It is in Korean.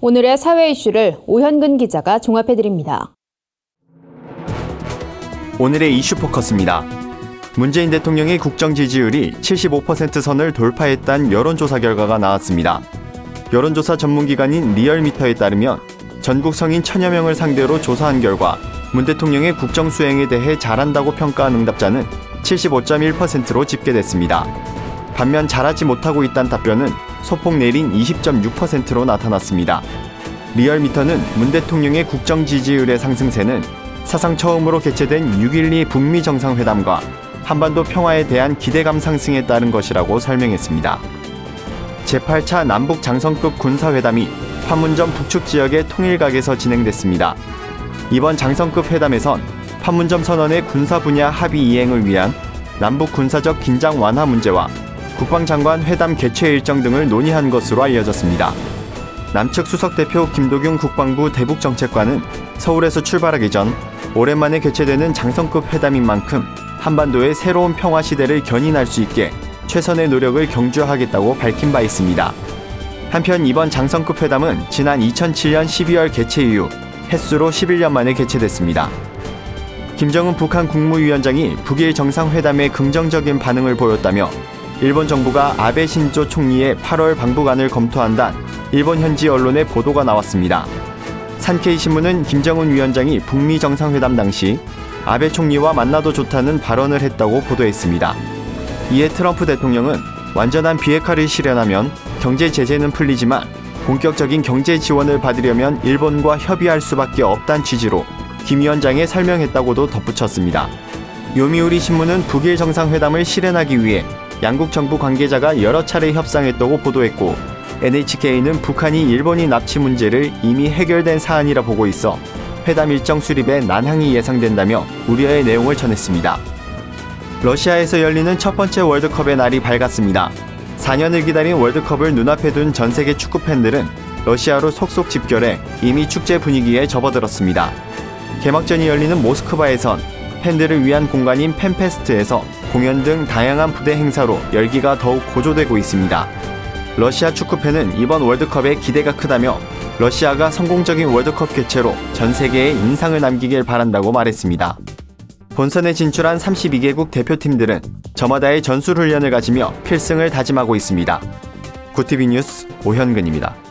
오늘의 사회 이슈를 오현근 기자가 종합해드립니다. 오늘의 이슈 포커스입니다. 문재인 대통령의 국정 지지율이 75% 선을 돌파했다는 여론조사 결과가 나왔습니다. 여론조사 전문기관인 리얼미터에 따르면 전국 성인 1000여 명을 상대로 조사한 결과 문 대통령의 국정 수행에 대해 잘한다고 평가한 응답자는 75.1%로 집계됐습니다. 반면 잘하지 못하고 있다는 답변은 소폭 내린 20.6%로 나타났습니다. 리얼미터는 문 대통령의 국정 지지율의 상승세는 사상 처음으로 개최된 6.12 북미 정상회담과 한반도 평화에 대한 기대감 상승에 따른 것이라고 설명했습니다. 제8차 남북 장성급 군사회담이 판문점 북측 지역의 통일각에서 진행됐습니다. 이번 장성급 회담에선 판문점 선언의 군사 분야 합의 이행을 위한 남북 군사적 긴장 완화 문제와 국방장관 회담 개최 일정 등을 논의한 것으로 알려졌습니다. 남측 수석대표 김도균 국방부 대북정책관은 서울에서 출발하기 전 오랜만에 개최되는 장성급 회담인 만큼 한반도의 새로운 평화 시대를 견인할 수 있게 최선의 노력을 경주하겠다고 밝힌 바 있습니다. 한편 이번 장성급 회담은 지난 2007년 12월 개최 이후 횟수로 11년 만에 개최됐습니다. 김정은 북한 국무위원장이 북일 정상회담에 긍정적인 반응을 보였다며 일본 정부가 아베 신조 총리의 8월 방북안을 검토한다는 일본 현지 언론의 보도가 나왔습니다. 산케이 신문은 김정은 위원장이 북미 정상회담 당시 아베 총리와 만나도 좋다는 발언을 했다고 보도했습니다. 이에 트럼프 대통령은 완전한 비핵화를 실현하면 경제 제재는 풀리지만 본격적인 경제 지원을 받으려면 일본과 협의할 수밖에 없다는 취지로 김 위원장에 설명했다고도 덧붙였습니다. 요미우리 신문은 북일 정상회담을 실현하기 위해 양국 정부 관계자가 여러 차례 협상했다고 보도했고 NHK는 북한이 일본인 납치 문제를 이미 해결된 사안이라 보고 있어 회담 일정 수립에 난항이 예상된다며 우려의 내용을 전했습니다. 러시아에서 열리는 첫 번째 월드컵의 날이 밝았습니다. 4년을 기다린 월드컵을 눈앞에 둔 전 세계 축구 팬들은 러시아로 속속 집결해 이미 축제 분위기에 접어들었습니다. 개막전이 열리는 모스크바에선 팬들을 위한 공간인 팬페스트에서 공연 등 다양한 부대 행사로 열기가 더욱 고조되고 있습니다. 러시아 축구팬은 이번 월드컵에 기대가 크다며 러시아가 성공적인 월드컵 개최로 전 세계에 인상을 남기길 바란다고 말했습니다. 본선에 진출한 32개국 대표팀들은 저마다의 전술훈련을 가지며 필승을 다짐하고 있습니다. 구티비 뉴스 오현근입니다.